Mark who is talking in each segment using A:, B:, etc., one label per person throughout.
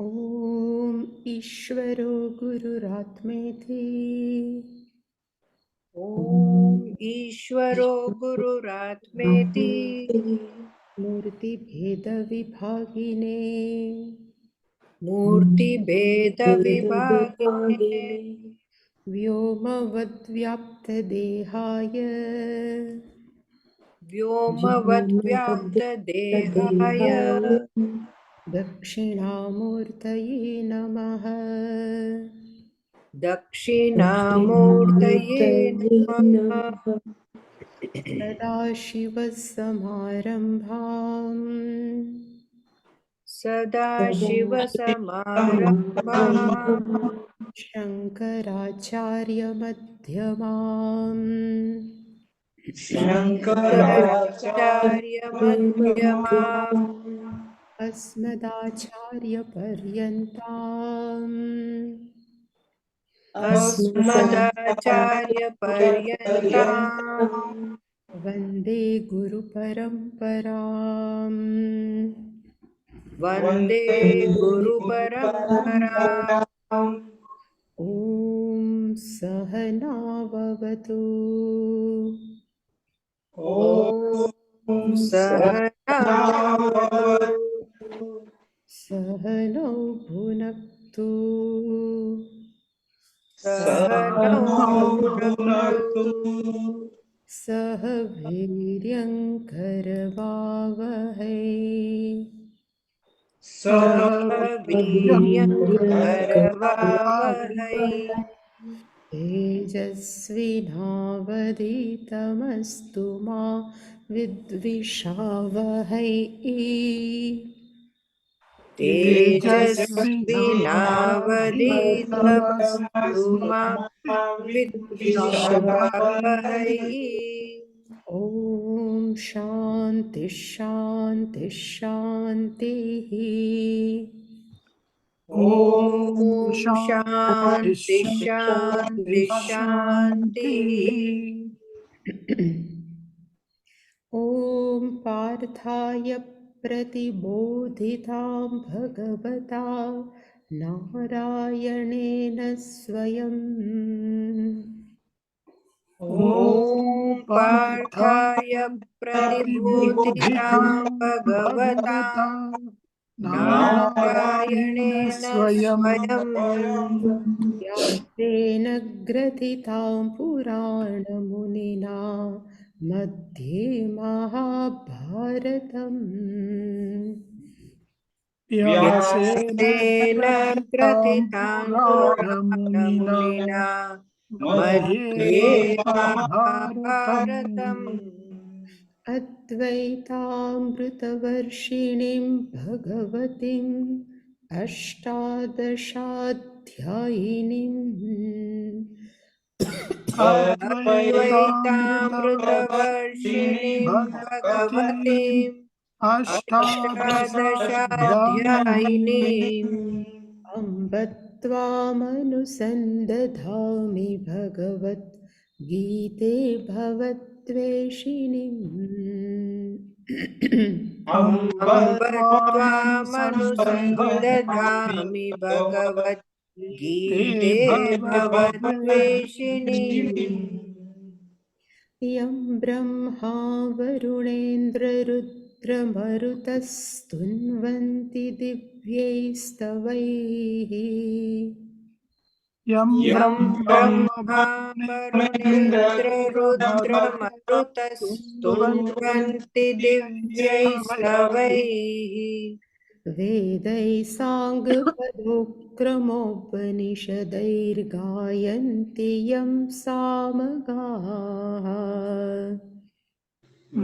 A: ओम ईश्वरो गुरुरात्मेति
B: ओम ईश्वरो गुरुरात्मेति
A: मूर्ति भेद विभागिने
B: मूर्ति भेद विभागिने
A: व्योमवद् व्याप्त देहाय
B: व्योमवद् व्याप्त देहाय
A: दक्षिणामूर्तये नमः।
B: दक्षिणामूर्तये नमः।
A: सदाशिवसमारम्भाम्
B: सदाशिवसमारम्भाम्
A: शङ्कराचार्यमध्यमाम्
B: शङ्कराचार्यमध्यमाम्
A: अस्मदाचार्यपर्यन्ताम्
B: अस्मदाचार्यपर्यन्ताम्
A: वन्दे गुरुपरम्पराम्।
B: वन्दे गुरुपरम्पराम्।
A: ॐ सहनाववतु
B: ॐ सहनावतु
A: सहनौ भुनक्तु
B: सहनौ भुनक्तु
A: सह वीर्यङ्करवावहै
B: सह वीर्यङ्करवावहै
A: तेजस्विनावधीतमस्तु मा विद्विषावहै।
B: तेजस्विनावधीतमस्तु मा विद्विषावहै।
A: ॐ शान्ति शान्ति शान्तिः।
B: ॐ शान्ति शान्ति शान्तिः।
A: ॐ पार्थाय प्रतिबोधितां भगवता नारायणेन स्वयं
B: ॐ पार्थाय प्रतिबोधितां भगवता नारायणेन स्वयं
A: व्यासेन ग्रथितां पुराणमुनिना मध्ये महाभारतम्
B: व्यासेन ग्रथितां पुराणमुनिना मध्ये महाभारतम्
A: अद्वैतामृतवर्षिणीं भगवतीम् अष्टादशाध्यायिनीम्
B: अद्वैतामृतवर्षिणीं भगवतीम् अष्टादशाध्यायिनीम्
A: अम्ब त्वामनुसन्दधामि भगवद्गीते भवद्वेषिणीम्
B: अम्ब त्वामनुसन्दधामि भगवद्गीते भवद्वेषिणीम्
A: यं ब्रह्मा वरुणेन्द्ररुद्रमरुतस्तुन्वन्ति दिव्यैस्तवैः
B: यं ब्रह्मा वरुणेन्द्ररुद्रमरुतस्तुन्वन्ति दिव्यैस्तवैः
A: वेदैः साङ्गपदोक्रमोपनिषदैर्गायन्ति यं सामगाः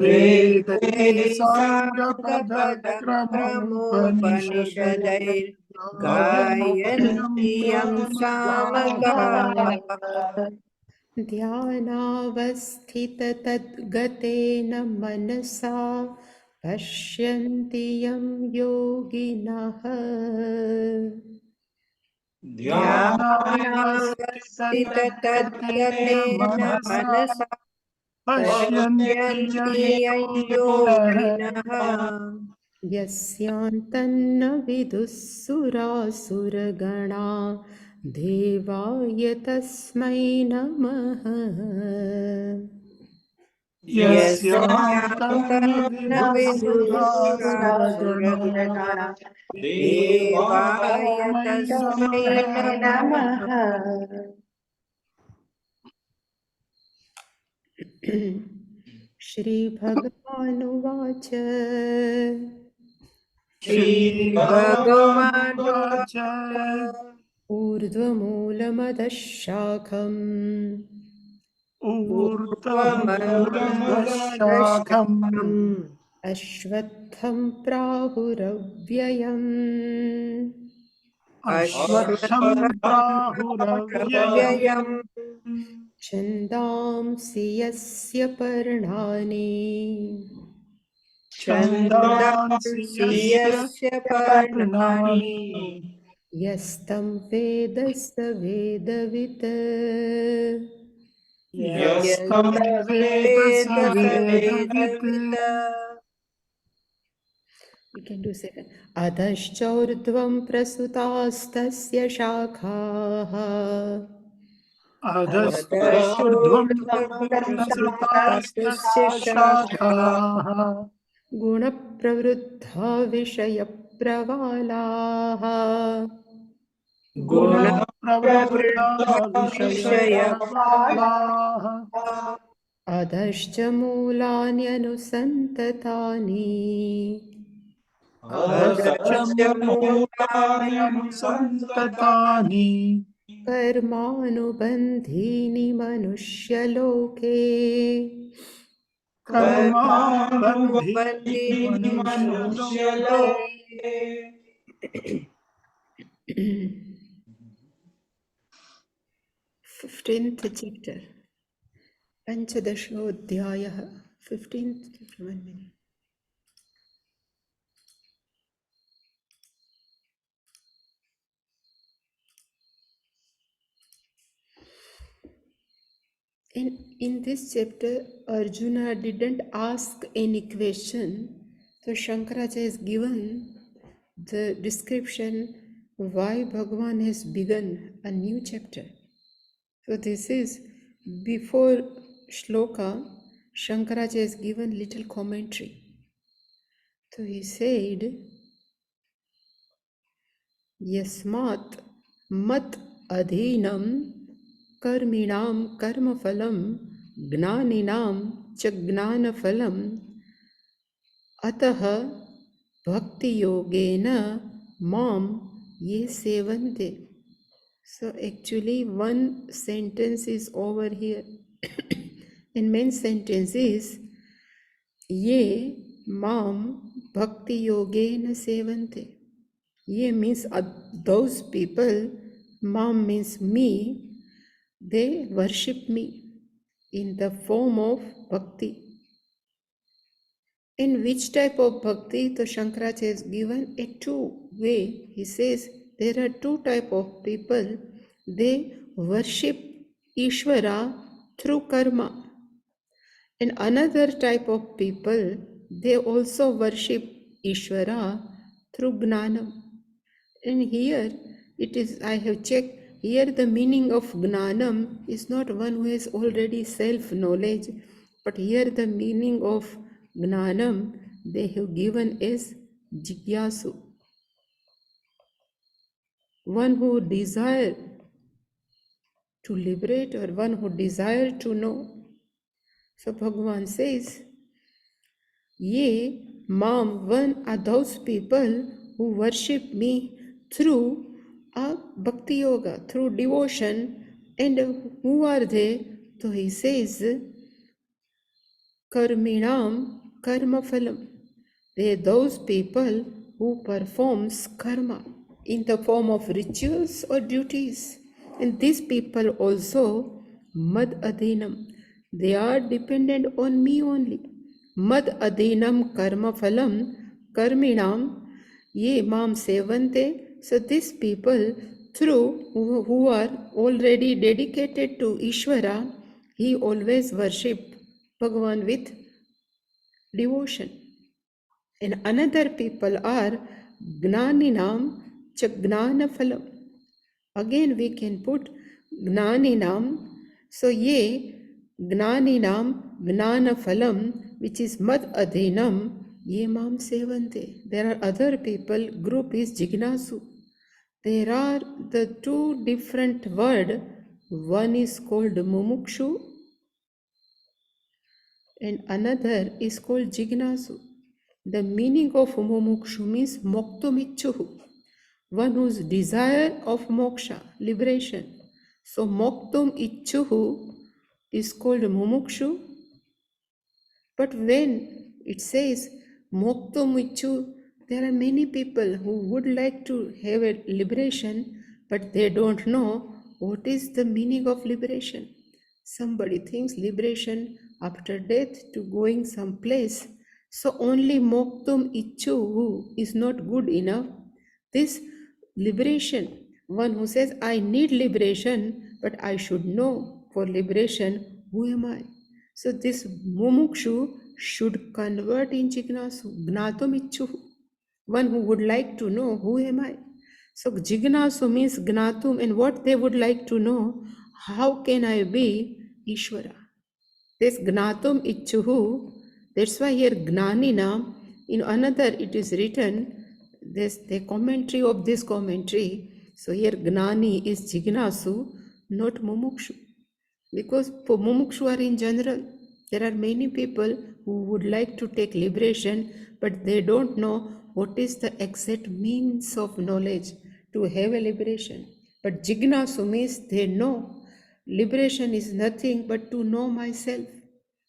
B: वेदैः साङ्गपदक्रमोपनिषदैर्गायन्ति यं सामगाः
A: ध्यानावस्थिततद्गतेन मनसा पश्यन्ति यं योगिनः
B: ध्यानावस्थिततद्गतेन मनसा पश्यन्ति यं योगिनः
A: यस्यान्तन्न विदुः सुरासुरगणा देवाय तस्मै नमः।
C: यस्यान्तन्न
B: यस्यान्तन्न
C: विदुःसुरासुरगणा
B: विदुरासुरगणा देवाय
C: देवाय
B: तस्मै
C: तस्मै
B: नमः।
C: नमः।
A: श्रीभगवानुवाच
B: श्रीभगवानुवाच
C: श्रीभगवानुवाच
A: ऊर्ध्वमूलमदः शाखम्
C: ऊर्ध्वमूलमधः शाखम्
B: ऊर्ध्वमूलमदशाकम्
A: अश्वत्थं प्राहुरव्ययम्
C: अश्वत्थम् प्राहुरव्ययम्
B: अश्वत्थमव्ययम्
A: छन्दांसि यस्य पर्णानि
C: छन्दांसि
B: छन्दांसि
C: यस्य
B: यस्य पर्णानि
C: पर्णानि
A: यस्तं वेद स वेदवित्
C: यस्तं
B: यस्तं
C: वेद स
B: वेद स
C: वेदवित्।
B: वेदवित्।
A: You can do second. अधश्चोर्ध्वं प्रसुतास्तस्य शाखाः
C: अधश्चोर्ध्वम् प्रसृतास्तस्य
B: अधश्चोर्ध्वप्रसृतास्तस्य शाखाः
C: शाखाः
A: गुणप्रवृद्धा विषयप्रवालाः
C: गुणप्रवृद्धा
B: गुणप्रवृद्धाविषयप्रवालाः
C: विषयप्रवालाः
A: अधश्च मूलान्यनुसन्ततानि
C: अधश्च
B: अधश्च
C: मूलान्यनुसन्ततानि
A: कर्मानुबन्धीनि मनुष्यलोके
C: कर्मानुबन्धीनि
B: कर्मानुबन्धीनि
C: मनुष्यलोके।
B: मनुष्यलोके।
A: 15th chapter पञ्चदशोऽध्यायः 15th chapter 1 minute. In this chapter Arjuna didn't ask any question, so Shankaracharya has given the description why Bhagavan has begun a new chapter. So this is before shloka. Shankaracharya has given little commentary. So he said, Yasmat mat adhinam karminam karmaphalam jnaninam cha jnanaphalam atah bhakti yogena mam ye sevante. So actually one sentence is over here. And main sentence is ye mam bhakti yogena sevante. Ye means those people, mam means me, they worship me in the form of bhakti. In which type of bhakti? So Shankaracharya has given a two way. He says there are two type of people. They worship Ishvara through karma. And another type of people, they also worship Ishvara through Gnanam. And here it is, I have checked, here the meaning of Gnanam is not one who has already self-knowledge, but here the meaning of Gnanam they have given as Jigyasu, one who desire to liberate or one who desire to know. So Bhagavan says, Ye Mam, one are those people who worship me through a bhakti yoga, through devotion. And who are they? So he says, Karminam karma phalam. They are those people who performs karma in the form of rituals or duties. And these people also mad adhinam. They are dependent on me only. Mad adhinam karma phalam karminam ye mam sevante. So these people who are already dedicated to Ishvara, he always worship Bhagavan with devotion. And another people are Gnaninam cha Gnanaphalam. Again we can put Gnaninam. So ye Gnaninam Gnanaphalam, which is Mad Adhinam, ye mam sevante. There are other people, group is Jignasu. There are the two different word. One is called Mumukshu and another is called Jignasu. The meaning of Mumukshu means Moktumichuhu, one whose desire of moksha, liberation. So Moktum Ichuhu is called Mumukshu. But when it says Moktum Ichu, there are many people who would like to have a liberation, but they don't know what is the meaning of liberation. Somebody thinks liberation after death to going someplace. So only Moktum Ichu is not good enough. This liberation, one who says, I need liberation, but I should know for liberation, who am I? So this mumukshu should convert in jignasu, gnatum ichuhu, one who would like to know who am I. So jignasu means gnatum, and what they would like to know, how can I be Ishvara? This gnatum ichuhu, that's why here gnanina, in another it is written, this the commentary of this commentary. So here gnani is jignasu, not mumukshu. Because for mumukshu are in general, there are many people who would like to take liberation, but they don't know what is the exact means of knowledge to have a liberation. But jignasu means they know liberation is nothing but to know myself.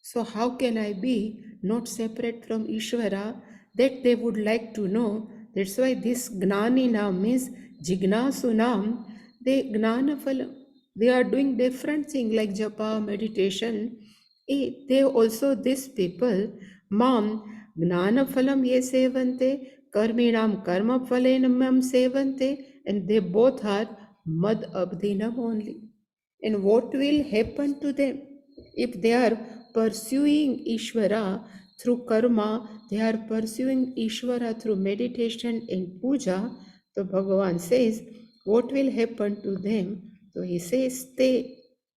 A: So how can I be not separate from Ishvara? That they would like to know. That's why this gnani nam means jignasu nam, they gnana phalam. They are doing different things like japa, meditation. They also, these people, mam gnana phalam ye sevante, karminam karma phalenam sevante, and they both are mad abdhinam only. And what will happen to them if they are pursuing Ishvara through karma, they are pursuing Ishvara through meditation and puja? So Bhagavan says, what will happen to them? So he says,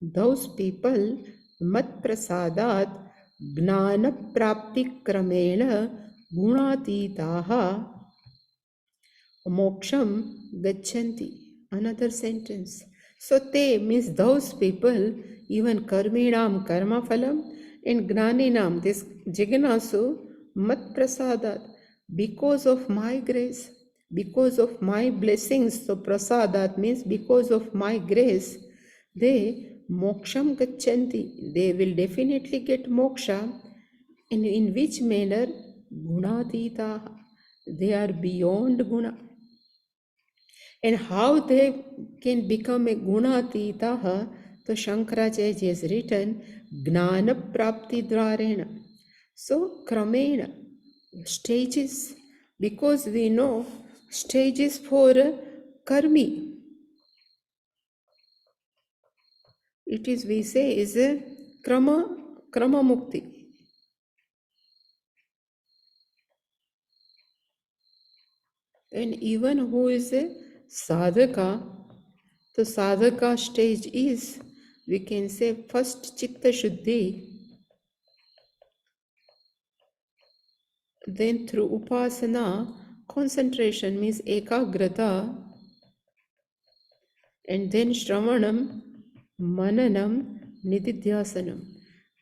A: those people, mat prasadat gnana prapti kramena gunatitaha moksham gachanti. Another sentence. So te means those people, even karminam karma phalam and gnaninam, this jignasu, mat prasadat, because of my grace, because of my blessings. So prasadat means because of my grace, they moksham gachanti, they will definitely get moksha. And in which manner? Gunatita, they are beyond guna. And how they can become a gunatitaha, so Shankaracharya has written Gnana Prapti Dvarena. So Kramena, stages, because we know stages for karmi. It is, we say, is a krama mukti. And even who is a sadhaka, the sadhaka stage is, we can say, first chitta shuddhi, then through upasana, concentration means ekagrata, and then shravanam, mananam, nididhyasanam.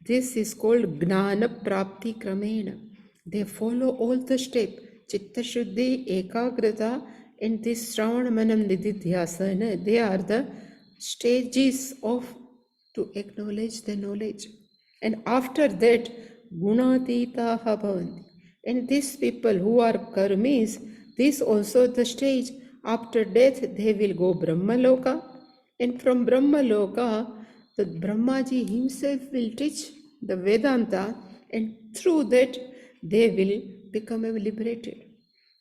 A: This is called gnana prapti kramena. They follow all the steps, chitta shuddhi, ekagrata, and this shravana, manam, nididhyasana. They are the stages of to acknowledge the knowledge. And after that, gunatitaha bhavanti. And these people who are karmis, this also the stage. After death, they will go Brahmaloka. And from Brahmaloka, the Brahmaji himself will teach the Vedanta, and through that, they will become liberated.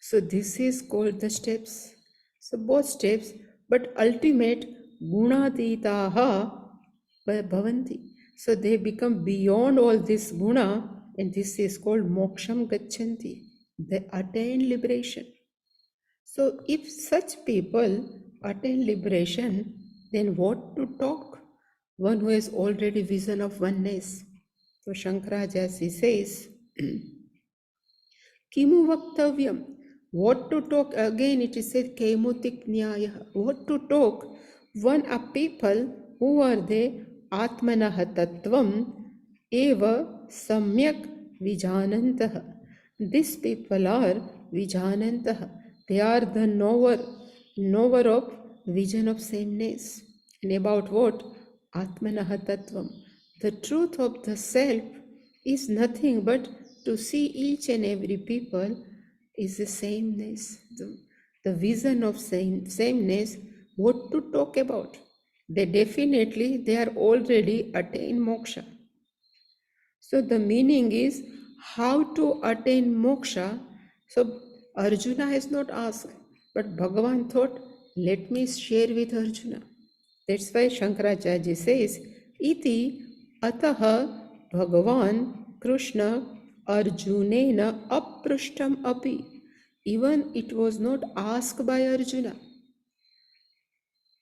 A: So this is called the steps. So both steps, but ultimate gunatitaha bhavanti. So they become beyond all this guna, and this is called moksham gachanti. they attain liberation. So if such people attain liberation, then what to talk? One who has already vision of oneness. So Shankaracharya says, Kimu Vaktavyam. What to talk? Again it is said Kemutik Nyaya. What to talk? One are people who are they Atmanah Tattvam Eva Samyak Vijanantah. These people are Vijanantah. They are the knower of vision of sameness. And about what? Atmanah Tattvam. The truth of the self is nothing but to see each and every people is the sameness, the vision of sameness. What to talk about? They are already attained moksha. So the meaning is how to attain moksha. So Arjuna has not asked, but Bhagavan thought, let me share with Arjuna. That's why Shankaracharya says, Iti ataha Bhagavan Krishna Arjunena aprishtam api. Even it was not asked by Arjuna.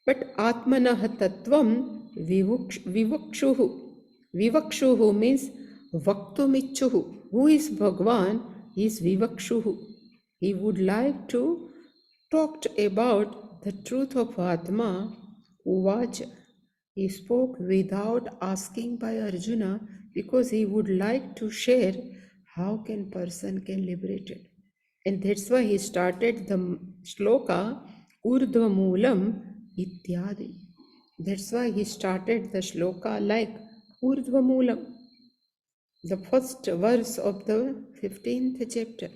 A: But Atmanah Tattvam Vivakshuhu. Vivakshuhu means Vaktumichuhu. Who is Bhagwan? He is Vivakshuhu. He would like to talk about the truth of Atma. Uvacha. He spoke without asking by Arjuna because he would like to share how can person can liberate it. And that's why he started the shloka Urdhva Moolam Ityadi. That's why he started the shloka like Urdhva Moolam, the first verse of the 15th chapter.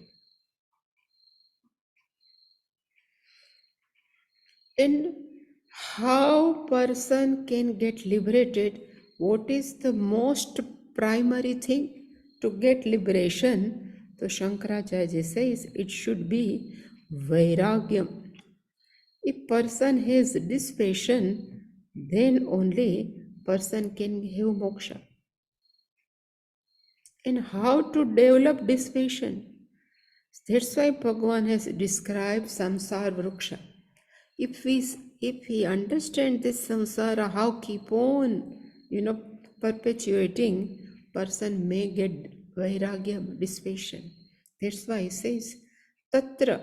A: And how person can get liberated? What is the most primary thing to get liberation? So Shankaracharya says it should be Vairagyam. If person has dispassion, then only person can have moksha. And how to develop dispassion? That's why Bhagavan has described samsara vruksha. If we understand this samsara, how keep on, perpetuating, person may get vairagya, dispassion. That's why he says, tatra,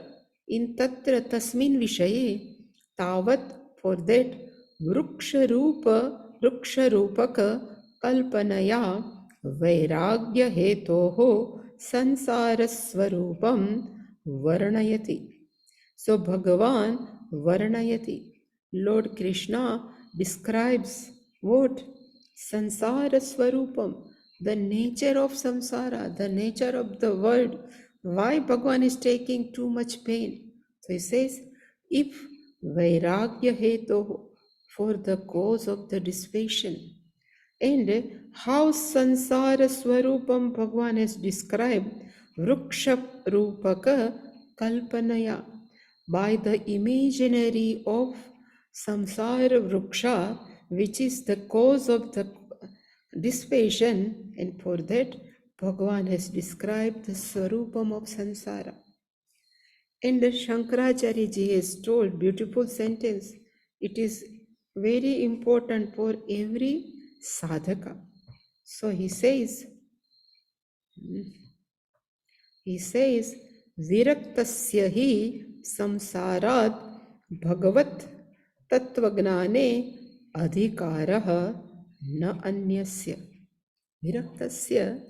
A: in tatra tasmin vishaye, tavat, for that, vruksharupaka kalpanaya, vairagya hetoho, sansarasvarupam, varnayati. So Bhagavan Varnayati. Lord Krishna describes what? Sansara Swarupam, the nature of samsara, the nature of the world. Why Bhagavan is taking too much pain? So he says, if Vairagya Heto, for the cause of the dispassion. And how Sansara Swarupam Bhagavan has described Vruksha Rupaka Kalpanaya, by the imaginary of samsara vruksha, which is the cause of the dispassion, and for that Bhagavan has described the swarupam of samsara. And Shankaracharya ji has told beautiful sentence. It is very important for every sadhaka. So he says, viraktasya hi samsarat bhagavat tattvagnane adhikarah na anyasya. Viraktasya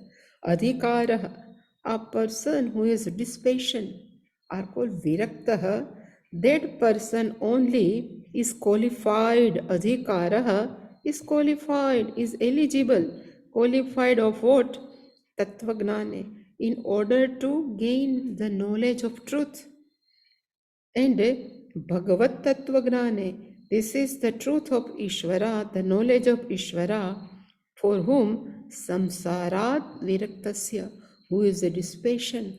A: adhikarah. A person who is dispassion are called viraktah. That person only is qualified. Adhikarah is qualified, is eligible. Qualified of what? Tattvagnane. In order to gain the knowledge of truth. And Bhagavat Tattvagnane, this is the truth of Ishvara, the knowledge of Ishvara, for whom samsarat viraktasya, who is a dispassion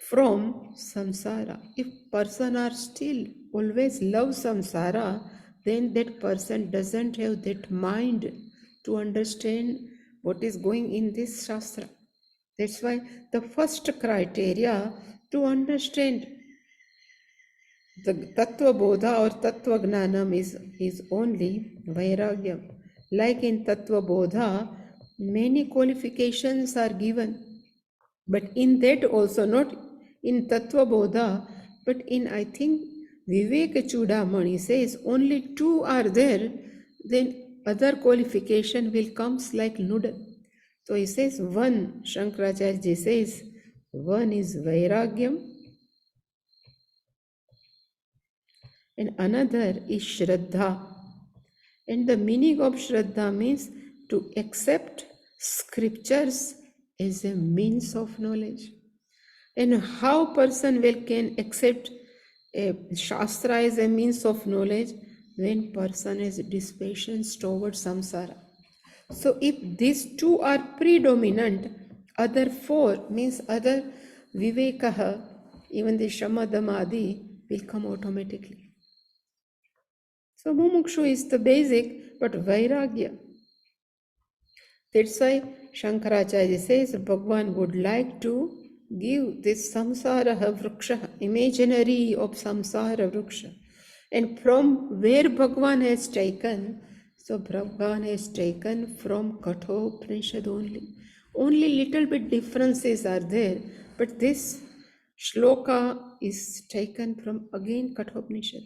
A: from samsara. If person are still always love samsara, then that person doesn't have that mind to understand what is going in this shastra. That's why the first criteria to understand the Tattva Bodha or Tattva Gnanam is only Vairagya. Like in Tattva Bodha, many qualifications are given. But in that also, not in Tattva Bodha, but in, I think, Viveka Chudamani says only two are there, then other qualification will comes like noodle. So he says one, Shankaracharya ji says, one is Vairagyam and another is Shraddha. And the meaning of Shraddha means to accept scriptures as a means of knowledge. And how person will can accept a Shastra as a means of knowledge when person is dispassion towards samsara. So if these two are predominant, other four means other vivekaha, even the shamadamadi will come automatically. So mumukshu is the basic, but vairagya. That's why Shankaracharya says Bhagavan would like to give this samsara vriksha, imaginary of samsara vriksha. And from where Bhagavan has taken, so Bhagavan has taken from Kathopanishad only. Only little bit differences are there, but this shloka is taken from again Kathopanishad.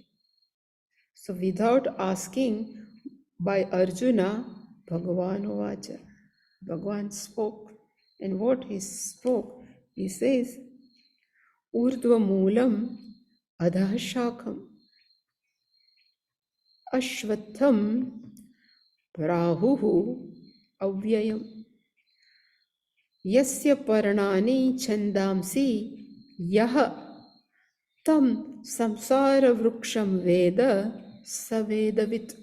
A: So without asking by Arjuna, Bhagavan Ovacha. Bhagavan spoke. And what he spoke, he says, Urdhva Moolam Adha Shakam Ashvatham Prahuhu Avyayam Yasya Parnani Chandamsi Yaha Tam Samsara Vruksham Veda Savedavit.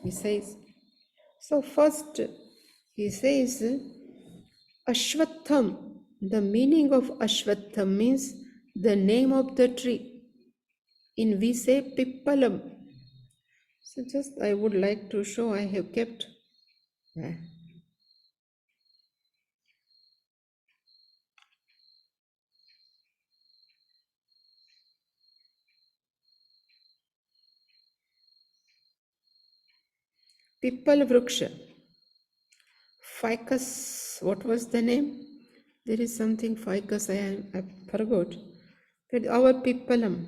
A: He says, so first he says, Ashwatham, the meaning of Ashwatham means the name of the tree. In we say Pippalam. So just I would like to show I have kept Pippal Vruksha. Ficus, what was the name? There is something ficus, I forgot. But our Pippalam.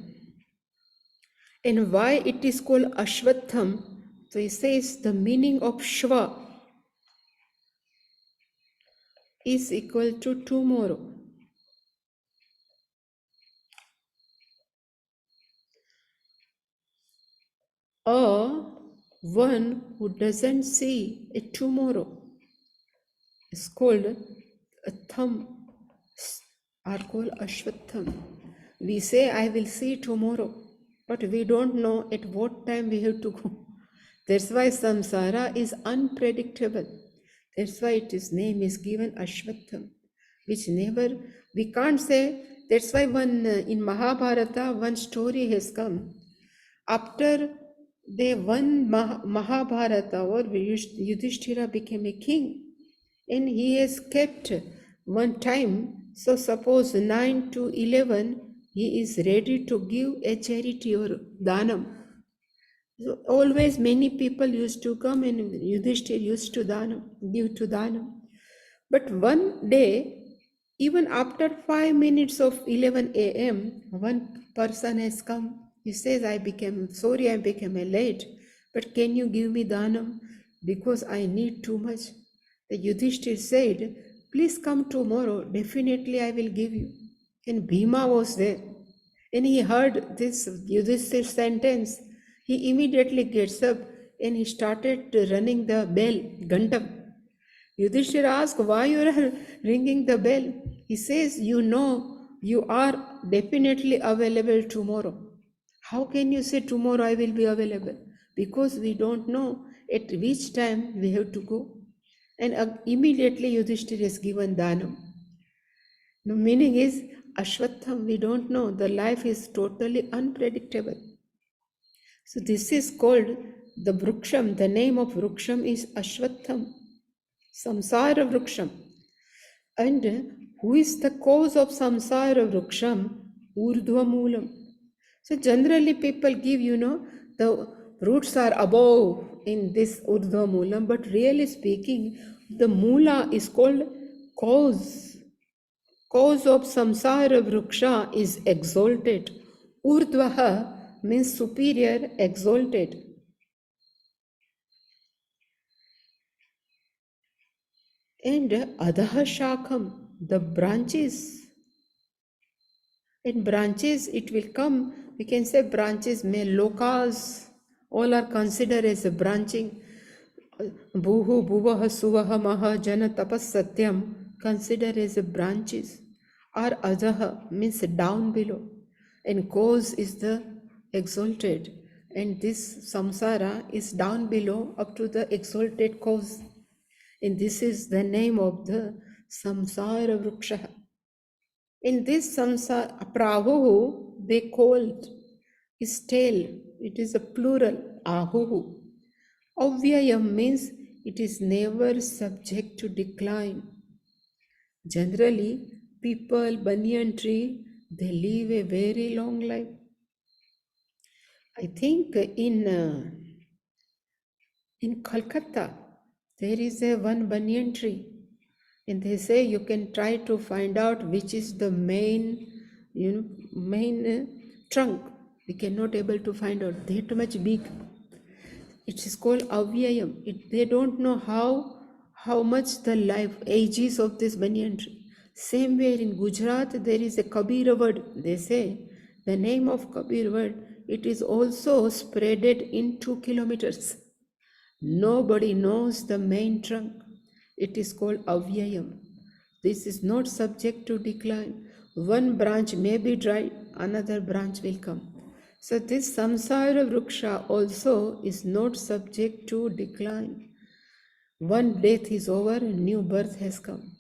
A: And why it is called Ashwatham? So he says the meaning of Shva is equal to tomorrow. Or one who doesn't see a tomorrow is called a thumb, are called Ashwatham. We say, I will see tomorrow, but we don't know at what time we have to go. That's why samsara is unpredictable. That's why its name is given Ashwatham, which never, we can't say, that's why in Mahabharata, one story has come. After they won Mahabharata, or Yudhishthira became a king, and he has kept one time. So suppose 9 to 11, he is ready to give a charity or dhanam. So always many people used to come and Yudhishthira used to give to dhanam. But one day, even after 5 minutes of 11 a.m., one person has come. He says, I became late, but can you give me dhanam? Because I need too much. The Yudhishthir said, please come tomorrow, definitely I will give you. And Bhima was there. And he heard this Yudhishthir's sentence. He immediately gets up and he started running the bell, Gandam. Yudhishthira asked, why you are ringing the bell? He says, you know, you are definitely available tomorrow. How can you say tomorrow I will be available? Because we don't know at which time we have to go. And immediately Yudhishthira is given dhanam. The meaning is, Ashwatham, we don't know. The life is totally unpredictable. So this is called the Vruksham. The name of Vruksham is Ashwatham. Samsara Vruksham. And who is the cause of samsara vruksham? Urdhva moolam. So generally people give, the roots are above in this urdhva moolam, but really speaking, the moola is called cause. Cause of samsara vruksha is exalted. Urdhvaha means superior, exalted. And adha shakam, the branches. In branches, it will come, we can say branches, may lokas, all are considered as a branching. Bhuhu, bhuvaha, suvaha, maha, jana, tapas, satyam, considered as a branches. Or ajaha means down below. And cause is the exalted. And this samsara is down below up to the exalted cause. And this is the name of the samsara vruksha. In this samsara, prahuhu, they called, is tail. It is a plural, ahuhu. Avyayam means it is never subject to decline. Generally, people, banyan tree, they live a very long life. I think in Kolkata, there is a one banyan tree. And they say you can try to find out which is the main, trunk. We cannot able to find out that much big. It is called avyayam. They don't know how much the life ages of this banyan tree. Same way in Gujarat there is a Kabir word. They say the name of Kabir word. It is also spreaded in 2 kilometers. Nobody knows the main trunk. It is called avyayam. This is not subject to decline. One branch may be dry, another branch will come. So this samsara vruksha also is not subject to decline. One death is over, a new birth has come.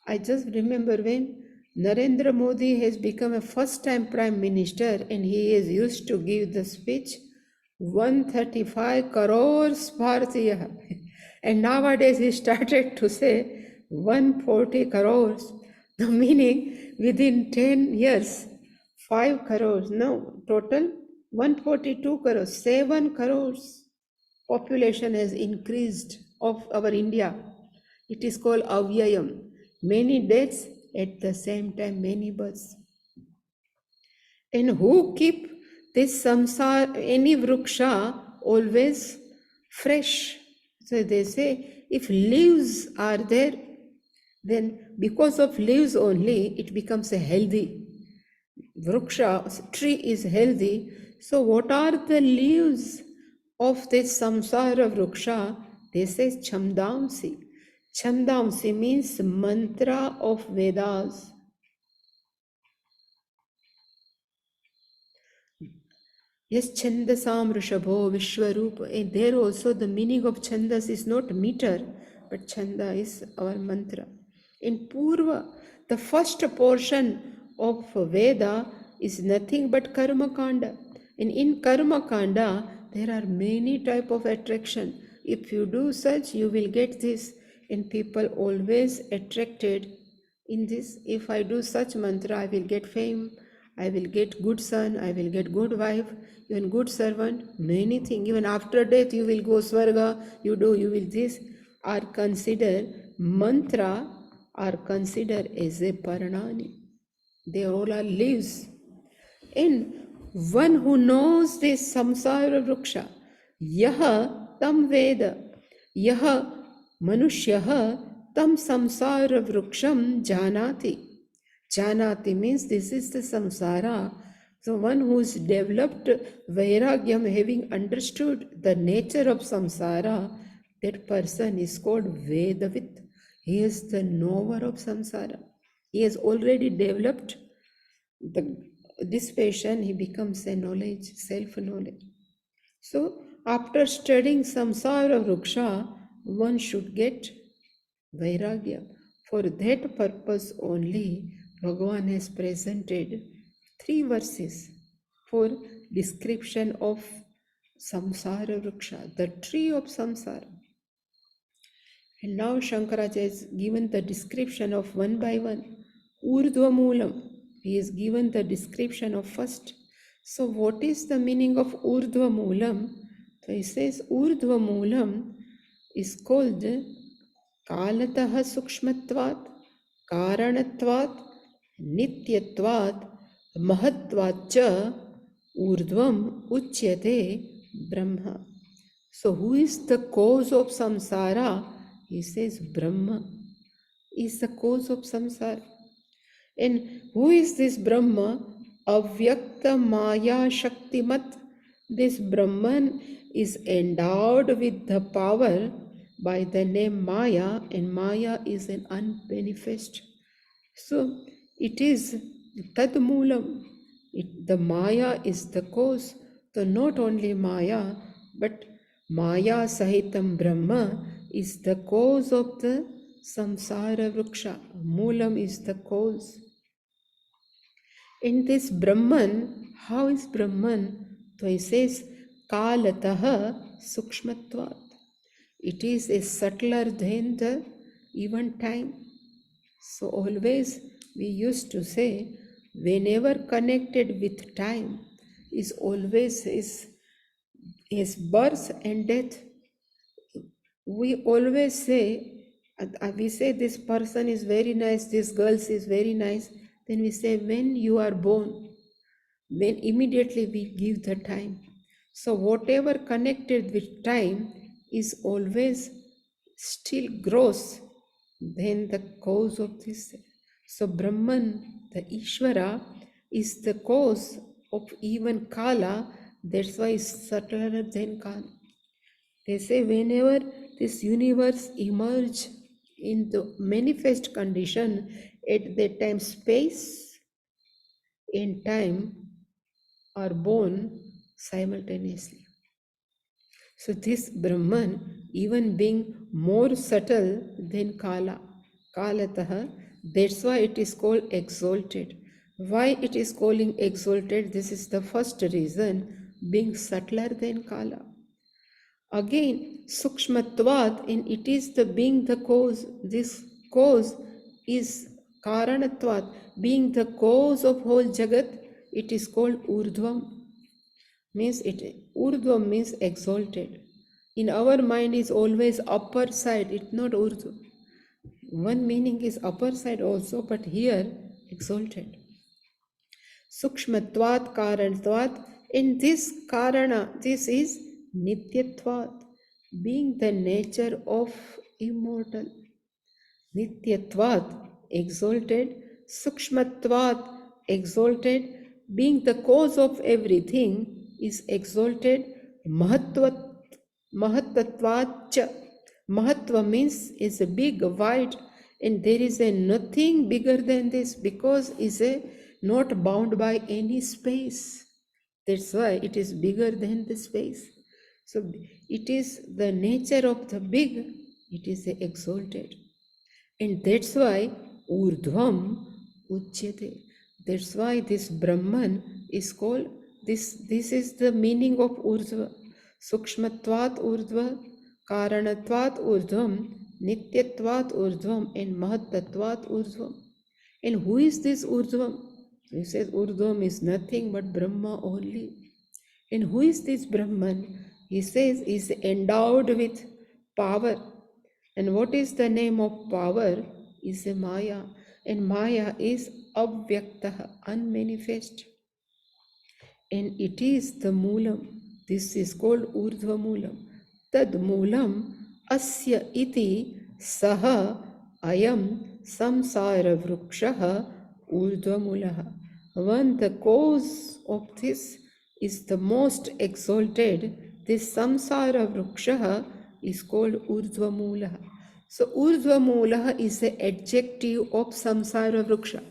A: I just remember when Narendra Modi has become a first-time Prime Minister and he is used to give the speech 135 crores Bharatiya. And nowadays he started to say 140 crores. The meaning within 10 years, 5 crores, no, total 142 crores, 7 crores population has increased of our India. It is called avyayam. Many deaths at the same time, many births. And who keep this samsara, any vruksha, always fresh? So they say, if leaves are there, then because of leaves only, it becomes a healthy. Vruksha, tree is healthy. So what are the leaves of this samsara vruksha? They say chamdamsi. Chamdamsi means mantra of Vedas. Yes, Chandasam Rishabho Vishwarupa. And there also the meaning of Chandas is not meter, but Chanda is our mantra. In Purva, the first portion of Veda is nothing but Karma Kanda. And in Karma Kanda, there are many type of attraction. If you do such, you will get this. And people always attracted in this. If I do such mantra, I will get fame. I will get good son, I will get good wife, even good servant, many things. Even after death, you will go Swarga, you will this. Are considered, mantra are considered as a paranani. They all are leaves. And one who knows this samsara vruksha, yaha tam veda, yaha manushyaha tam samsara vruksham janati. Janati means this is the samsara. So one who is developed vairagyam, having understood the nature of samsara, that person is called Vedavit. He is the knower of samsara. He has already developed this patient, he becomes a knowledge, self-knowledge. So after studying samsara vruksha, one should get vairagya. For that purpose only, Bhagavan has presented 3 verses for description of samsara vruksha, the tree of samsara. And now Shankaracharya is given the description of one by one. Urdhva Moolam. He is given the description of first. So what is the meaning of Urdhva Moolam? So he says Urdhva Moolam is called Kalatah Sukshmatvat, Karanatvat, Nityatvat, Mahatvat cha Urdhvam Uchyate Brahma. So who is the cause of samsara? He says Brahma is the cause of samsara. And who is this Brahma? Avyakta Maya Shaktimat. This Brahman is endowed with the power by the name Maya, and Maya is an unmanifest. So it is Tadmoolam. The Maya is the cause. So not only Maya, but Maya Sahitam Brahma is the cause of the samsara vriksha. Moolam is the cause. In this Brahman, how is Brahman? So he says, Kalataha Sukshmatvat. It is a subtler than the even time. So always we used to say, whenever connected with time, is always is birth and death. We always say, we say this person is very nice, this girl is very nice. Then we say, when you are born, then immediately we give the time. So whatever connected with time is always still gross than the cause of this. So Brahman, the Ishvara, is the cause of even Kala. That's why it's subtler than Kala. They say whenever this universe emerge in the manifest condition, at that time space and time are born simultaneously. So this Brahman, even being more subtle than Kala, Kalataha, that's why it is called exalted. Why it is calling exalted? This is the first reason, being subtler than Kala. Again, Sukshmatvat, and it is the being the cause. This cause is Karanatvat, being the cause of whole Jagat. It is called Urdhvam. Means it Urdhvam means exalted. In our mind is always upper side, it's not Urdhva. One meaning is upper side also, but here exalted. Sukshmatvat Karanatvat. In this Karana, this is Nityatvat, being the nature of immortal. Nityatvat, exalted. Sukshmatvat, exalted, being the cause of everything, is exalted. Mahattatvat. Mahatva means is a big, wide, and there is a nothing bigger than this because is a not bound by any space. That's why it is bigger than the space. So it is the nature of the big, it is exalted. And that's why Urdhvam Uchyate. That's why this Brahman is called, this is the meaning of Urdhva. Sukshmatvat Urdhva, Karanatvat Urdhvam, Nityatvat Urdhvam, and Mahattatvat Urdhvam. And who is this Urdhvam? He says Urdhvam is nothing but Brahma only. And who is this Brahman? He says is endowed with power. And what is the name of power? Is a Maya. And Maya is Avyaktaha, unmanifest. And it is the Moolam. This is called Urdhva Moolam. Tad Moolam Asya iti Saha Ayam Samsara Vrukshaha Urdhva Mulaha. One, the cause of this is the most exalted. This Samsara Vrukshaha is called Urdhva Mulaha. So Urdhva Mulaha is the adjective of Samsara Vruksha.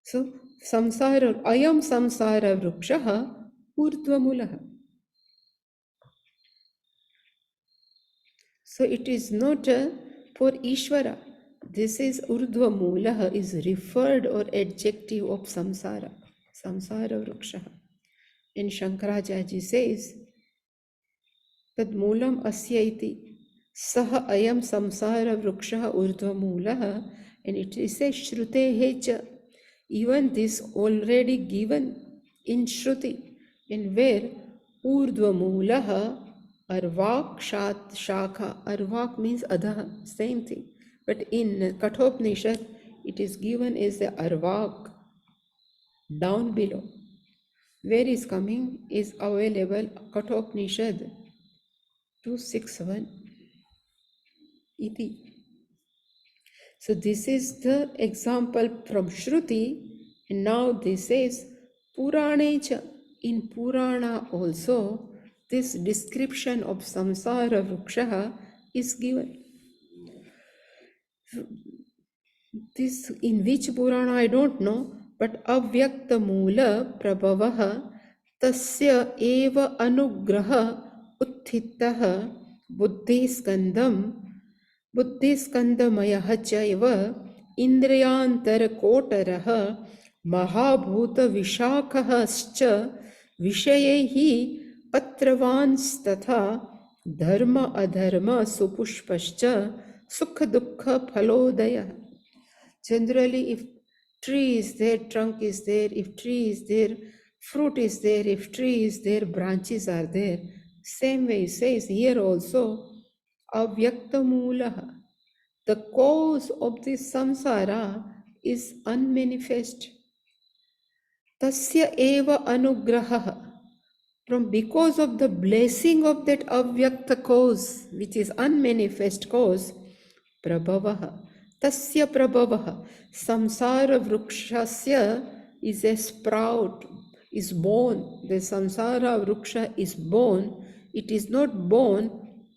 A: So samsara, ayam samsara vrukshaha urdhvamulaha. So it is not for Ishvara. This is urdhvamulaha is referred or adjective of samsara. Samsara vrukshaha. And Shankaracharya says that moolam asya iti. Saha ayam samsara vriksha urdhvamulaha, and it says Shrutehe cha. Even this already given in Shruti, in where urdhvamulaha arvak shat shakha. Arvak means adha, same thing. But in Kathopanishad, it is given as the arvak, down below. Where is coming is available Kathopanishad 261 iti. So this is the example from Shruti, and now this is Puranecha. In Purana also, this description of samsara vriksha is given. This in which Purana I don't know, but avyakta moola prabhavaha tasya eva anugraha utthittaha buddhiskandam बुद्धिस्कंदमयः चैव इन्द्रियान्तरकोटरः महाभूतविशाखश्च विषयैः पत्रवांस्तथा धर्म अधर्म सुपुष्पश्च सुख-दुःख-फलोदयः. Generally, if tree is there, trunk is there. If tree is there, fruit is there. If tree is there, branches are there. Same way it says here also, avyakta moolah. The cause of this samsara is unmanifest. Tasya eva anugraha. From because of the blessing of that avyakta cause, which is unmanifest cause, prabhavaha. Tasya prabhavaha. Samsara vrukshasya is a sprout, is born. The samsara vruksha is born. It is not born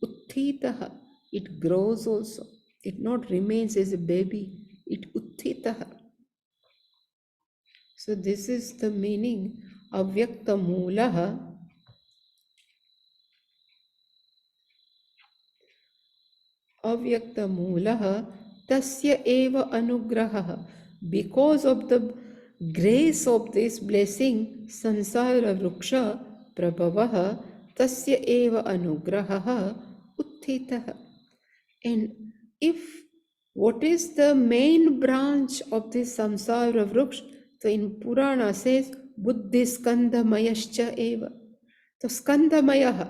A: uttitaha. It grows also. It not remains as a baby. It uttitaha. So this is the meaning of avyakta moolaha. Avyakta moolaha tasya eva anugraha. Because of the grace of this blessing, sansara vruksha prabhavaha tasya eva anugraha uttitaha. And if what is the main branch of this samsara vruksha? So in Purana says buddhi skandhamayascha eva. So skandhamayaha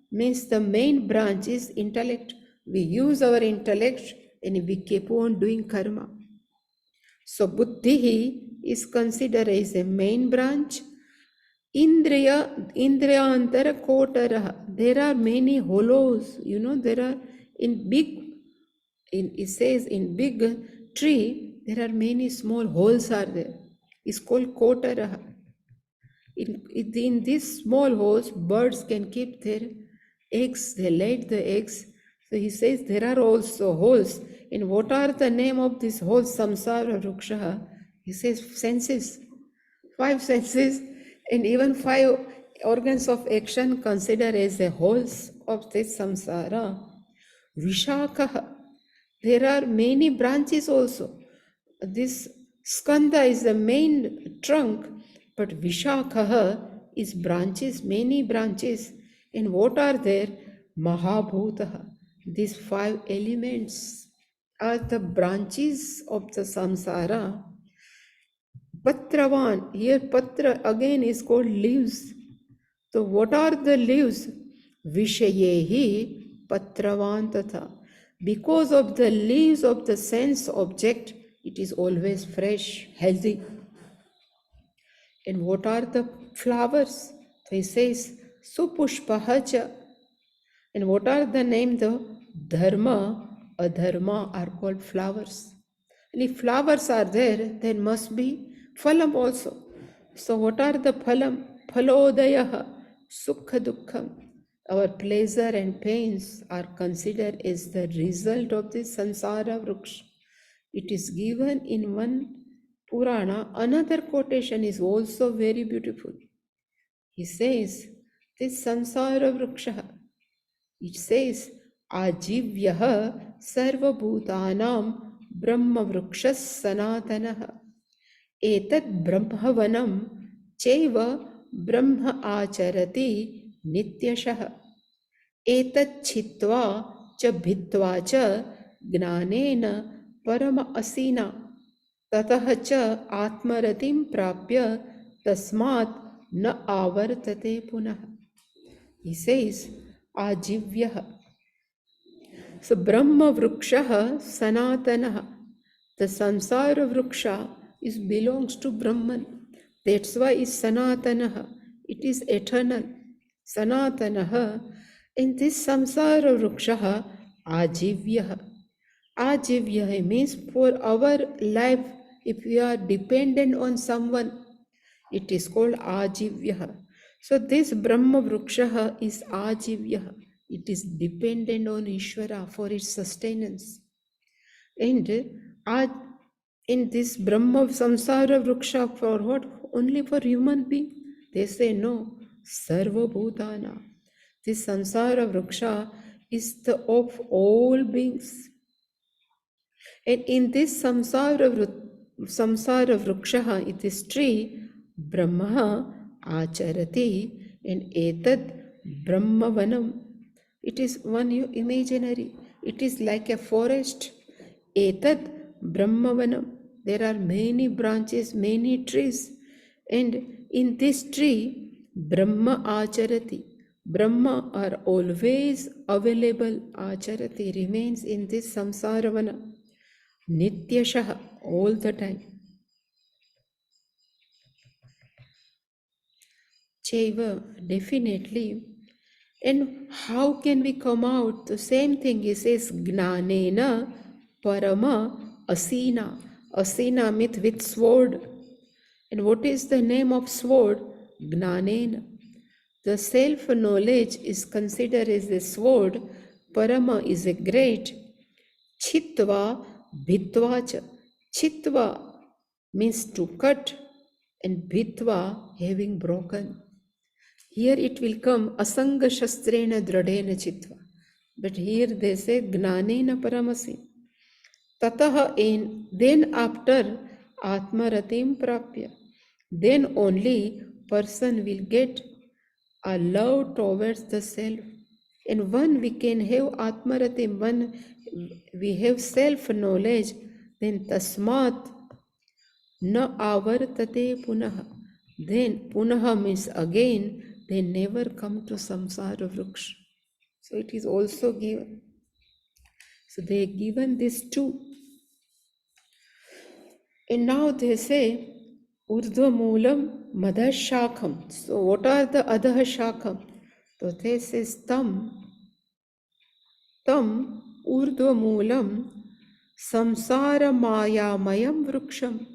A: means the main branch is intellect. We use our intellect and we keep on doing karma. So buddhi is considered as a main branch. Indriyantara kotaraha. There are many hollows. There are it says in big tree, there are many small holes are there. It's called kotaraha. In these small holes, birds can keep their eggs. They laid the eggs. So he says there are also holes. And what are the name of these holes? Samsara vruksha. He says senses. 5 senses and even 5 organs of action considered as the holes of this samsara. Vishakaha. There are many branches also. This skanda is the main trunk, but Vishakaha is branches, many branches. And what are there? Mahabhutaha. These 5 elements are the branches of the samsara. Patravan, here patra again is called leaves. So what are the leaves? Vishayehi patravan tatha. Because of the leaves of the sense object, it is always fresh, healthy. And what are the flowers? So he says, Supushpahacha. And what are the name? The dharma, adharma are called flowers. And if flowers are there, there must be phalam also. So what are the phalam? Phalodayaha, sukha dukkham. Our pleasure and pains are considered as the result of this sansara vruksha. It is given in one Purana. Another quotation is also very beautiful. He says, this samsara vruksha, it says, Ajivyaha sarvabhutanam brahma vrukshas sanatanaha. Etat brahmavanam cheva brahma acharati nityashaha. Etat chitva च भित्त्वा च ज्ञानेन परम असीना ततः च आत्मरतिं प्राप्य तस्मात् न आवर्तते पुनः. He says, Ajivyah. So Brahma Vrukshah Sanatanah. The Samsara Vruksha is belongs to Brahman. That's why it's Sanatanah. It is eternal. Sanatanah. In this Samsara Vruksha Ajivyah. Ajivyah means for our life, if we are dependent on someone, it is called Ajivyah. So this Brahma Vruksha is Ajivyah. It is dependent on Ishvara for its sustenance. And in this Brahma Samsara Vruksha for what? Only for human being? They say no. Sarva Bhutana. This Samsara Vruksha is the of all beings. And in this samsara vruksha, it is tree, Brahma acharati, and etad Brahmavanam. It is one imaginary. It is like a forest. Etad Brahmavanam. There are many branches, many trees. And in this tree, Brahma acharati. Brahma are always available. Acharati remains in this samsaravana. Nityashah, all the time. Chaiva, definitely. And how can we come out? The same thing he says, Gnanena Parama Asina. Asina means with sword. And what is the name of sword? Gnanena. The self-knowledge is considered as a sword. Parama is a great. Chitva Bhitvacha. Chitva means to cut, and Bhitva having broken. Here it will come Asanga Shastrena Dradena Chitva. But here they say Gnanena Paramasi. Tataha in, then after Atmaratim Prapya. Then only person will get a love towards the self. And when we can have Atmaratim, when we have self-knowledge, then Tasmat na avartate punaha. Then punaha means again, they never come to samsara vriksha. So it is also given. So they are given this too. And now they say, Urdhva Moolam Madhashakam. So what are the Adhashakam? So they say Tam Urdhva Moolam Samsara Mayamayam Vruksham.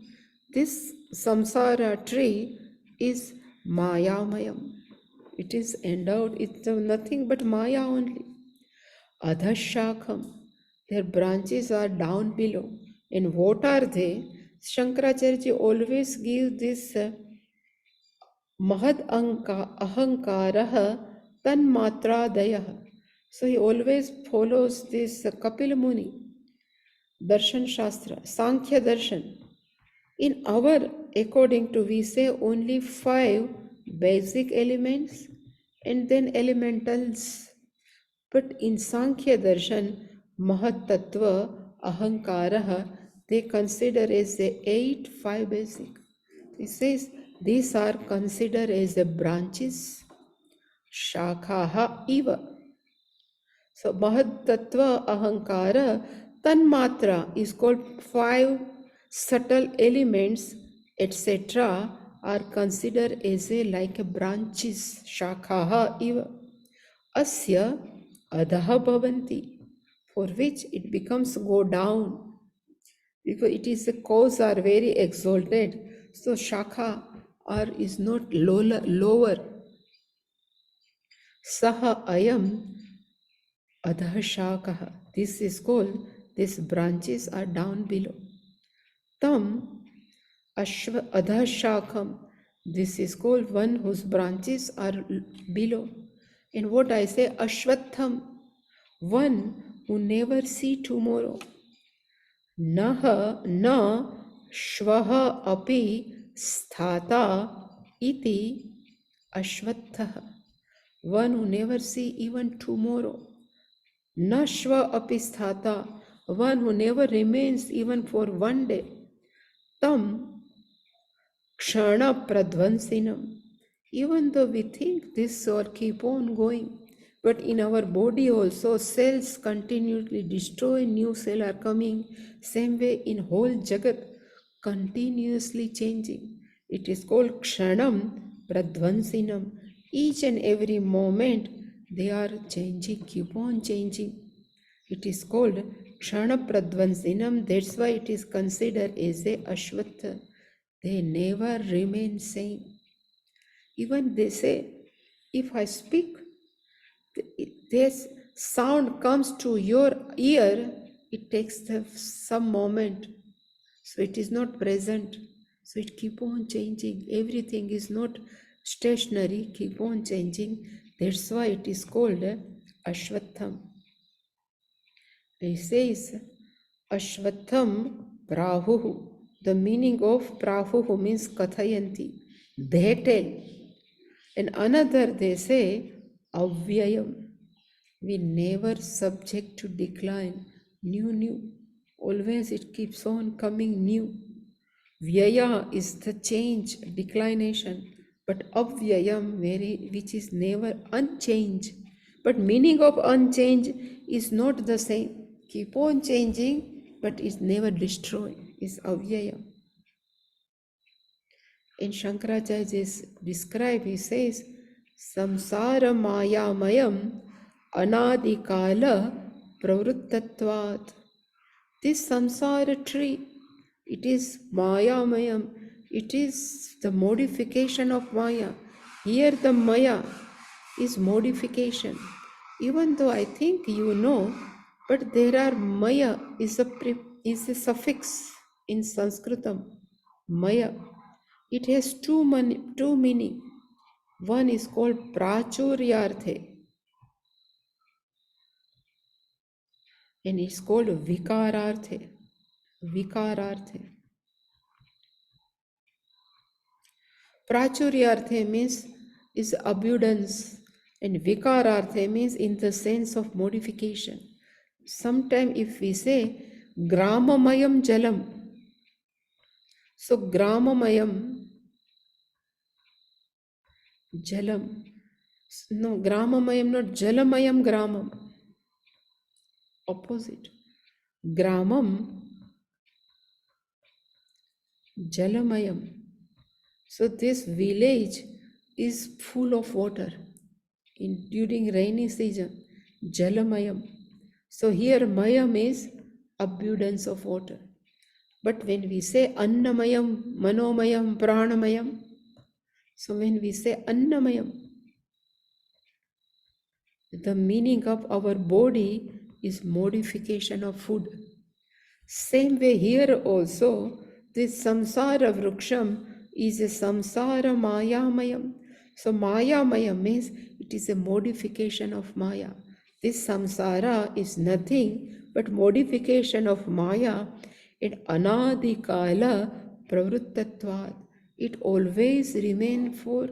A: This samsara tree is Mayamayam. It is endowed, it's nothing but Maya only. Adhashakam. Their branches are down below. And what are they? Shankaracharya always gives this Mahad Ahankaraha Tanmatradayah. So he always follows this Kapil Muni, Darshan Shastra, Sankhya Darshan. In our, according to, we say only 5 basic elements and then elementals. But in Sankhya Darshan, Mahat Tattva, Ahankaraha, they consider as the 8 5 basic. He says these are considered as the branches, Shakhaha Iva. So Mahat Tattva, Ahankara, Tanmatra is called 5 subtle elements, etc. are considered as a like a branches, Shakhaha Iva. Asya Adhaha Bhavanti, for which it becomes go down, because it is the cause are very exalted. So Shakha is not lower. Saha Ayam Adhashakaha. This is called, these branches are down below. Tam Ashva Adhashakam. This is called one whose branches are below. And what I say, Ashwatham, one who never see tomorrow. Naha na shvaha api sthata iti ashvatthah. One who never see even tomorrow. Nashva apisthata, one who never remains even for one day. Tam kshana pradvansinam. Even though we think this all keep on going, but in our body also cells continually destroy, new cells are coming. Same way in whole Jagat, continuously changing. It is called kshanam pradvansinam. Each and every moment they are changing, keep on changing. It is called Kshana Pradvansinam. That's why it is considered as a Ashwatha. They never remain same. Even they say, if I speak, this sound comes to your ear, it takes some moment. So it is not present. So it keep on changing. Everything is not stationary, keep on changing. That's why it is called Ashwatham. He says, Ashwatham Prahuhu. The meaning of Prahuhu means Kathayanti. They tell. And another they say, Avyayam. We never subject to decline. New. Always it keeps on coming new. Vyaya is the change, declination. But Avyayam, which is never unchanged. But meaning of unchanged is not the same. Keep on changing, but is never destroyed. Is Avyayam. In Shankaracharya describe, he says, Samsara Mayamayam Anadikala Pravrittatvat. This samsara tree, it is Mayamayam. It is the modification of Maya. Here the Maya is modification. Even though I think you know, but there are Maya is a suffix in Sanskritam. Maya. It has two meaning. One is called Prachuryarthe and it's called Vikararthe. Vikararthe. Prachuryarthe means is abundance and Vikararthe means in the sense of modification. Sometimes if we say Gramamayam Jalam, so Gramamayam Jalam, no Gramamayam, not Jalamayam Gramam, opposite. Gramam Jalamayam. So this village is full of water during rainy season. Jalamayam. So here Mayam is abundance of water. But when we say Annamayam, Manomayam, Pranamayam, so when we say Annamayam, the meaning of our body is modification of food. Same way here also, this samsara vruksham is a samsara mayamayam. So mayamayam means it is a modification of maya. This samsara is nothing but modification of maya and anadikala pravrittatvat. It always remain for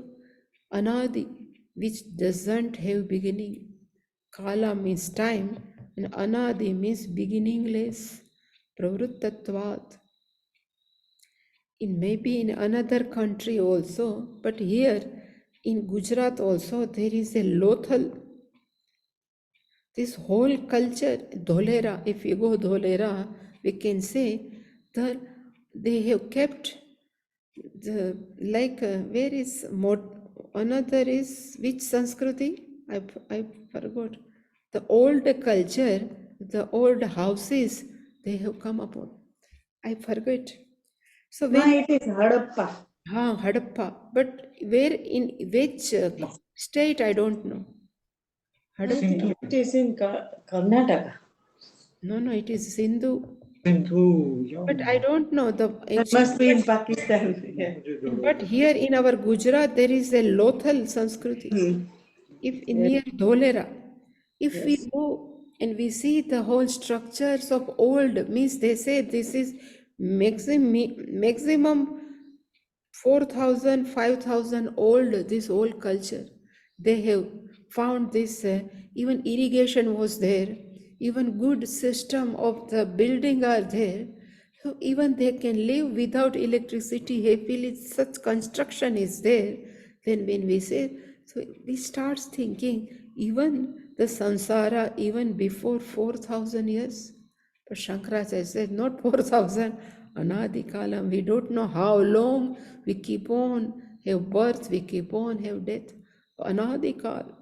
A: anadi, which doesn't have beginning. Kala means time and anadi means beginningless. Pravrittatvat. In maybe in another country also, but here in Gujarat also there is a Lothal. This whole culture, Dholera, if you go Dholera, we can say that they have kept the where is another is which Sanskriti? I forgot. The old culture, the old houses they have come upon. I forget. So when
B: it is Hadappa.
A: Hadappa, but where in which state I don't know. Hadappa.
B: It is in Karnataka.
A: No, it is Sindhu.
C: Sindhu, yeah.
A: But I don't know the
B: That must be in Pakistan. Yeah.
A: But here in our Gujarat there is a Lothal Sanskriti. If in near Dholera, if we go and we see the whole structures of old, means they say this is maximum 4,000, 5,000 old, this old culture. They have found this, even irrigation was there. even good system of the building are there. So even they can live without electricity. Happily, such construction is there. Then when we say, so we start thinking, even the samsara, even before 4,000 years. But Shankaracharya said, not 4,000, anadi kalam. We don't know how long we keep on have birth, we keep on have death. Anadi kalam.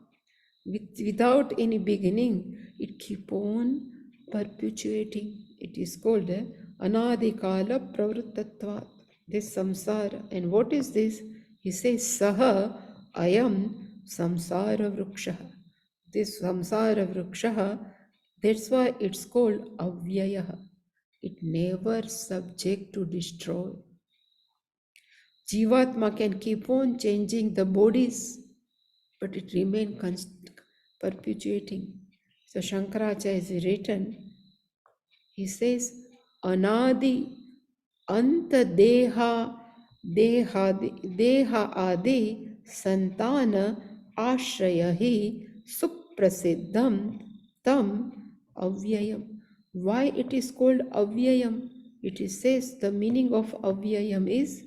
A: Without any beginning, it keep on perpetuating. It is called anadikala pravrittatvat, this samsara. And what is this? He says, saha ayam samsara vrukshaha. This samsara vrukshaha, that's why it's called avyayaha. It never subject to destroy. Jivatma can keep on changing the bodies, but it remains perpetuating. So Shankaracharya is written, he says, Anadi Anta Deha Adi Santana Ashrayahi Suprasiddham Tam Avyayam. Why it is called Avyayam? It says the meaning of Avyayam is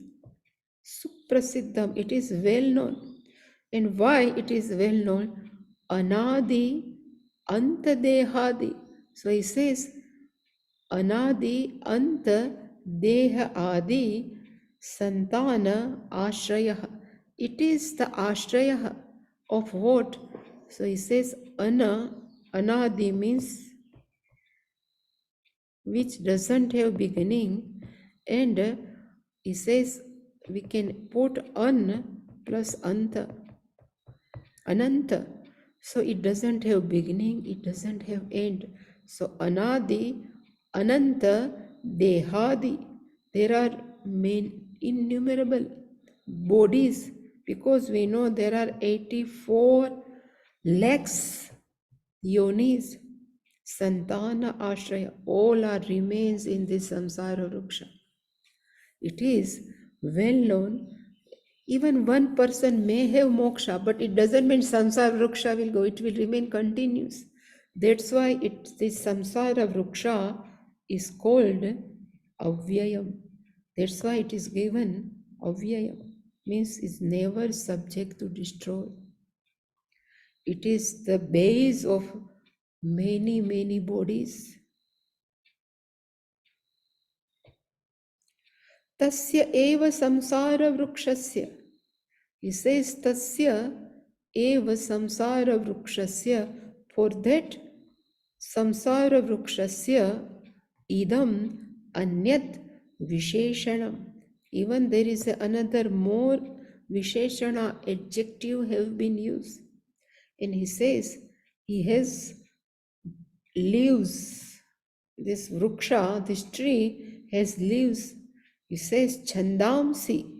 A: Suprasiddham. It is well known. And why it is well known? Anadi Anta Dehadi. So he says, Anadi Anta Deha Adi Santana Ashraya. It is the Ashraya of what? So he says, Anadi means which doesn't have beginning, and he says we can put an plus anta, ananta. So it doesn't have beginning, it doesn't have end. So anadi, ananta, dehadi. There are innumerable bodies, because we know there are 84 lakhs yonis. Santana Ashraya, all are remains in this samsara vruksha. It is well known. Even one person may have moksha, but it doesn't mean samsara vruksha will go, it will remain continuous. That's why this samsara vruksha is called avyayam. That's why it is given avyayam, means is never subject to destroy. It is the base of many bodies. Tasya eva samsara vrukshasya. He says tasya eva samsara vrukshasya. For that samsara vrukshasya idam anyat visheshanam. Even there is another more visheshana adjective have been used. And he says he has leaves. This vruksha, this tree has leaves. He says chandamsi.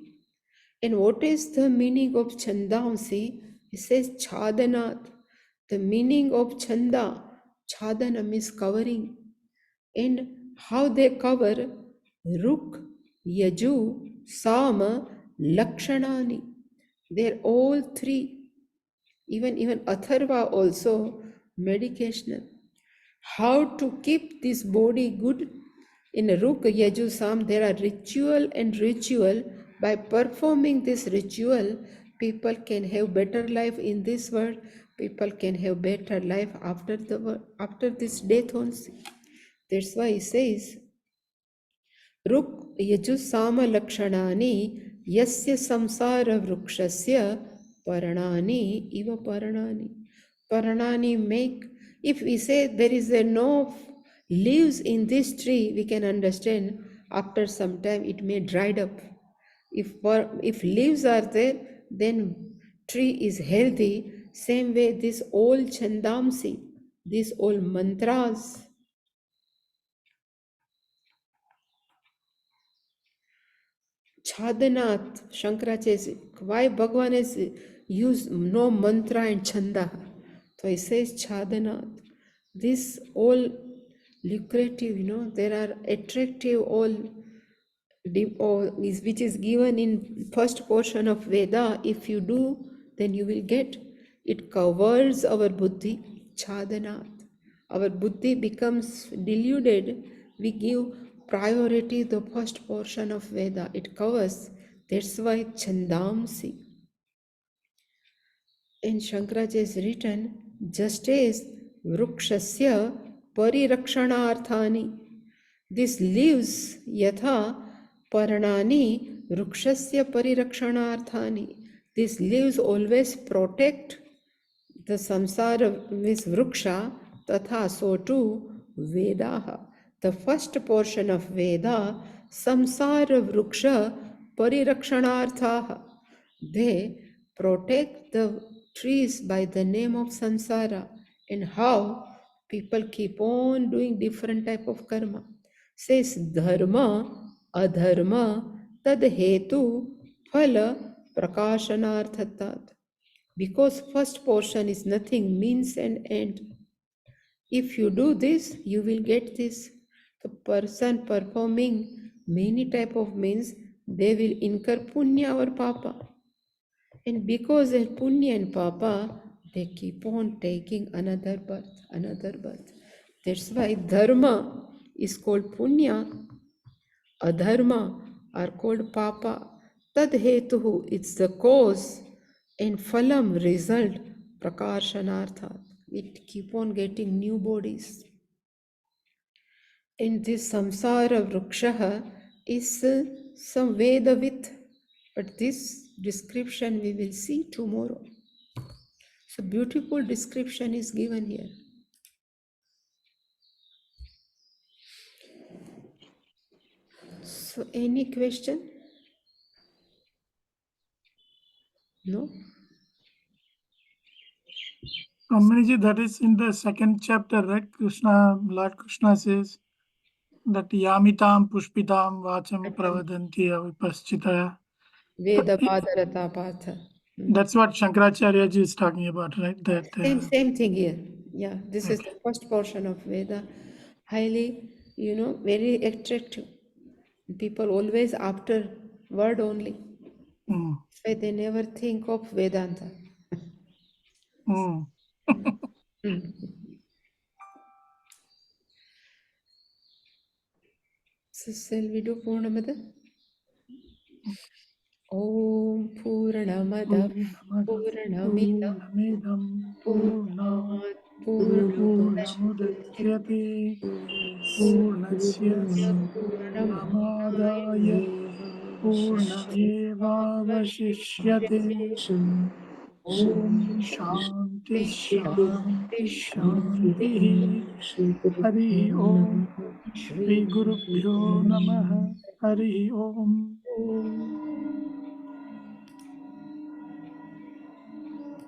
A: And what is the meaning of chandamsi? He says chadanat. The meaning of chanda, chadana means covering. And how they cover? Ruk, yaju, sama, lakshanani. They're all three. Even atharva also medicational. How to keep this body good? In Ruk, Yaju, Sam, there are ritual. By performing this ritual, people can have better life in this world. People can have better life after this death also. That's why he says, Ruk, Yaju, Sama, Lakshanani, Yasya Samsara Vrukshasya, Paranani, Iva Paranani. Paranani make, if we say there is no leaves in this tree, we can understand after some time it may dried up. If leaves are there, then tree is healthy. Same way this all chandamsi, these all mantras, Chadanat, Shankaracharya says, why Bhagavan has used no mantra and chanda? So he says Chadanat. This all lucrative, there are attractive which is given in first portion of Veda. If you do, then you will get. It covers our buddhi, Chadanat. our buddhi becomes deluded, we give priority to the first portion of Veda. It covers, that's why Chandamsi. In Shankaracharya is written, just as vrukshasya parirakshanaarthani. This leaves yatha paranani vrukshasya parirakshanaarthani. These leaves always protect the samsara with vruksha, tatha so too Vedaha. The first portion of Veda, samsara vruksha parirakshanaarthaha. They protect the trees by the name of samsara, and how people keep on doing different type of karma. Says dharma, adharma, tad hetu, phala, prakashanarthatat. Because first portion is nothing, means and end. If you do this, you will get this. The person performing many type of means, they will incur punya or papa. And because of punya and papa, they keep on taking another birth, another birth. That's why dharma is called punya, adharma are called papa. Tad hetuhu, it's the cause, and phalam, result, prakashanartha. We keep on getting new bodies. And this samsara vruksha is some Vedavit, but this description we will see tomorrow. So beautiful description is given here. So any question? No?
C: Ramanaji, that is in the second chapter, right? Lord Krishna says that Yamitam Pushpitam Vacham Pravadanti Vipaschita.
A: Veda Padarata Patha.
C: That's what Shankaracharya ji is talking about, right? That
A: Same thing here. Yeah, this is the first portion of Veda. Highly, very attractive. People always after word only.
C: mm,
A: That's why they never think of Vedanta.
C: mm.
A: So shall we do Purnamada? Om Purnamada
C: Purnamada
A: Purnamidam
C: Purnamidam Purnam
A: Purnat Purnamudachyate
C: Purnamudachyate Purnasya Purnamadaya Purnamevavashishyate Om Shanti
A: Shanti
C: Shanti Shanti
A: Shanti
C: Hari Om
A: Shri
C: Shri Guru Pyo Namaha Hari Om
A: Om